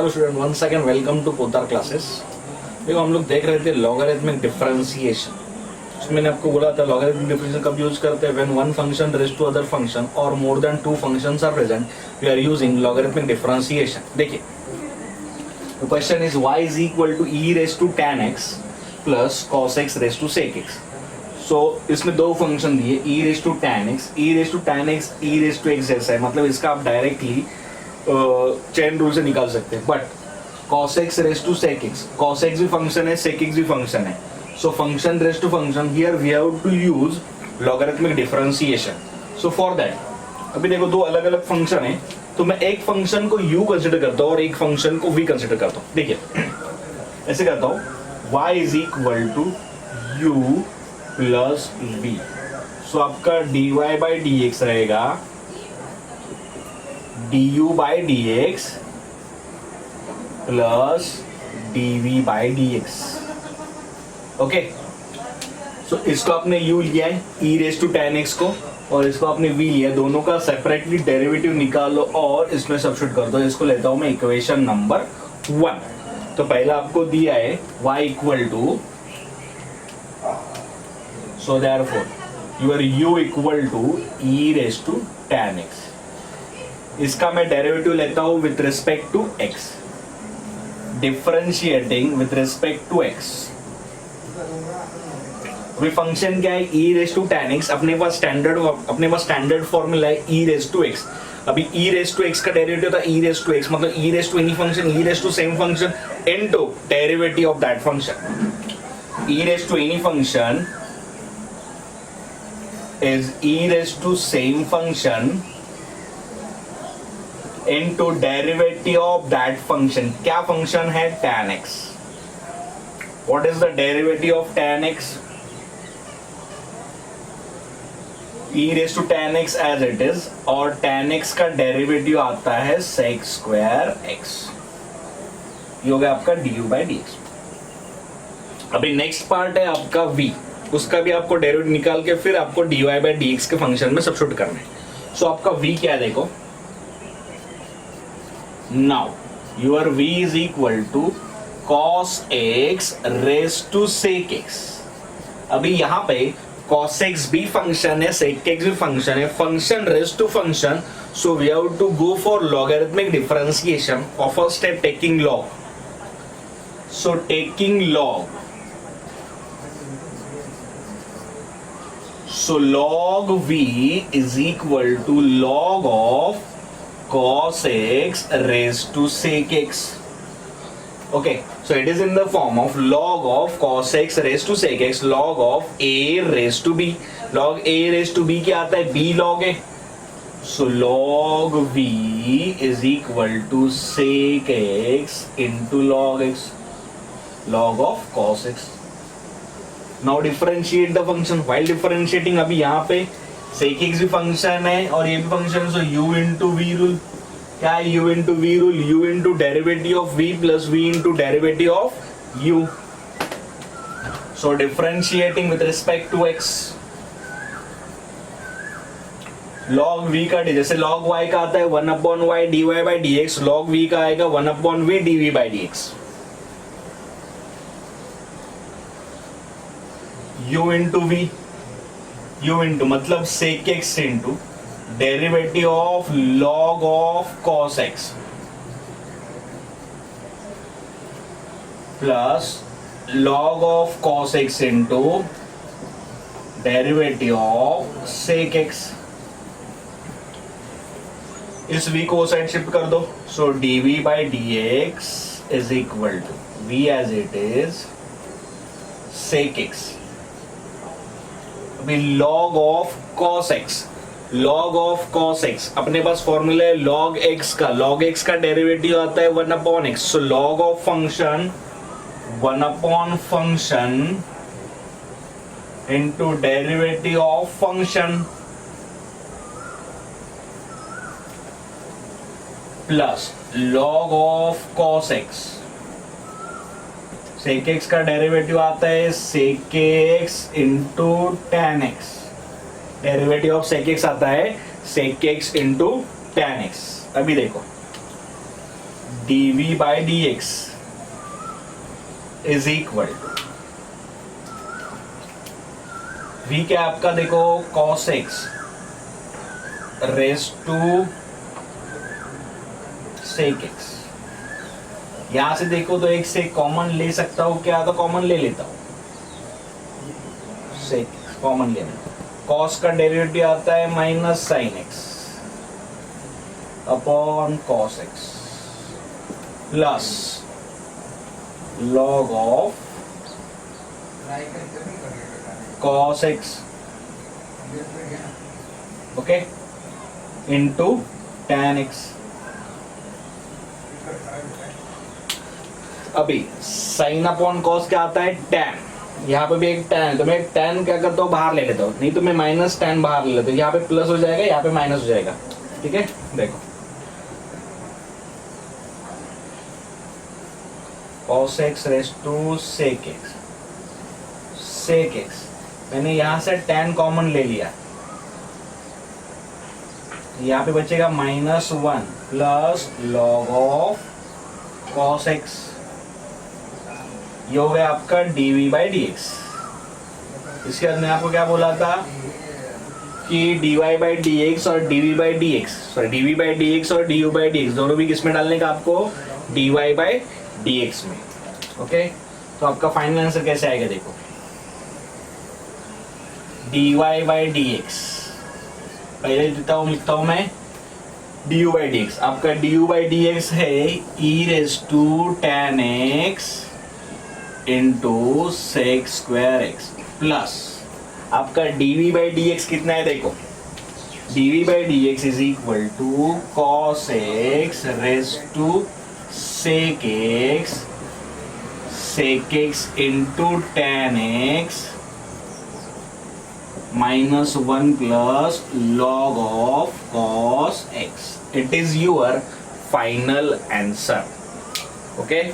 Hello student, one second, welcome to Podar classes. देखो हम लोग देख रहे थे लॉगरिथमिक डिफरेंशिएशन। उसमें मैंने आपको बोला था लॉगरिथमिक डिफरेंशिएशन कब यूज करते हैं, when one function raise to other function और more than two functions are present, we are using logarithmic differentiation. देखिए the question is y is equal to e raise to tan x plus cos x raise to sec x। So इसमें दो function दिए, e raise to tan x, e raise to tan x, e raise to x जैसा है, मतलब इसका आप directly chain rule से निकाल सकते हैं। But cos x raise to sec x, cos x भी फंक्शन है, sec x भी फंक्शन है। So function raise to function, here we have to use logarithmic differentiation. So for that अभी देखो दो अलग अलग फंक्शन है, तो मैं एक फंक्शन को u कंसिडर करता हूँ और एक फंक्शन को v कंसिडर करता हूँ। देखिए ऐसे करता हूँ, y is equal to u plus v। So आपका dy बाई dx रहेगा du by dx plus dv by dx। Okay, so इसको आपने u लिया है e raise to tan x को, और इसको आपने v लिया, दोनों का सेपरेटली डेरिवेटिव निकालो और इसमें सब्स्टिट्यूट कर दो। इसको लेता हूं मैं इक्वेशन नंबर 1। तो पहला आपको दिया है y equal to, so therefore your u equal to e raise to tan x। इसका मैं डेरिवेटिव लेता हूं with respect to x, differentiating with respect to x। अभी फंक्शन क्या है, e raise to tan x, अपने पास स्टैंडर्ड फॉर्मूला है e रेज टू x। अभी e रेज टू x का डेरिवेटिव था e रेज टू x, मतलब e raise to any function, e raise to same function into derivative of that function. e raise to any function is e raise to same function into derivative of that function। क्या function है, tan x। what is the derivative of tan x? e raised to tan x as it is, और tan x का derivative आता है sec square x। ये हो गया आपका du by dx। अभी नेक्स्ट पार्ट है आपका v, उसका भी आपको डेरिवेटिव निकाल के फिर आपको dy by dx के फंक्शन में सब्स्टिट्यूट करना है। सो आपका v क्या है देखो, now your v is equal to cos x raised to sec x। अभी यहाँ पे cos x भी फंक्शन है, sec x भी फंक्शन है, function raised to function, so we have to go for logarithmic differentiation of a step taking log। so taking log, so log v is equal to log of cos x raised to sec x। okay, so it is in the form of log of cos x raised to sec x log of a raised to b। log a raised to b क्या आता है, b log है। so log v is equal to sec x into log x, log of cos x। now differentiate the function। while differentiating अभी यहाँ पे sec x भी function है और ये भी फंक्शन है, so u into v rule. क्या है u into v rule, u into derivative of v plus v into derivative of u। so differentiating with respect to x, log v का जैसे log y का आता है 1 upon y dy by dx, log v का आएगा 1 upon v dv by dx। u into v, u into मतलब sec x into derivative of log of cos x plus log of cos x into derivative of sec x। इस v को side shift कर दो, सो dv by dx is equal to v as it is sec x। अभी log of cos x, log of cos x, अपने पास formula है log x का, log x का derivative आता है 1 upon x। So log of function 1 upon function into derivative of function plus log of cos x। sec x का derivative आता है sec x into tan x, derivative of sec x आता है sec x into tan x। अभी देखो dv by dx is equal to v क्या आपका देखो cos x raise to sec x। यहां से देखो तो एक से कॉमन ले सकता हूं क्या, तो कॉमन ले लेता हूं, sec कॉमन ले लेता हूं। cos का डेरिवेटिव आता है minus sin x upon cos x plus log of cos x okay into tan x। अभी sin अपॉन cos क्या आता है tan, यहाँ पे भी एक tan है तो मैं tan क्या करता हूँ बाहर ले लेता हूँ, नहीं तो मैं माइनस tan बाहर ले लेता हूँ, यहाँ पे प्लस हो जाएगा यहाँ पे माइनस हो जाएगा। ठीक है देखो cos x raise to sec x, sec x मैंने यहां से tan कॉमन ले लिया, यहाँ पे बचेगा -1 plus log of cos x, ये हो गया आपका dv by dx। इसके बाद मैं आपको क्या बोला था कि dy by dx और dv by dx, sorry dv by dx और du by dx दोनों भी किस में डालने का आपको, dy by dx में। ओके तो आपका फाइनल आंसर कैसे आएगा देखो, dy by dx पहले लिखता हूं मैं du by dx, आपका du by dx है e raise to tan x into sec square x plus आपका dv by dx कितना है देखो, dv by dx is equal to cos x raise to sec x into tan x -1 plus log of cos x। It is your final answer. Okay.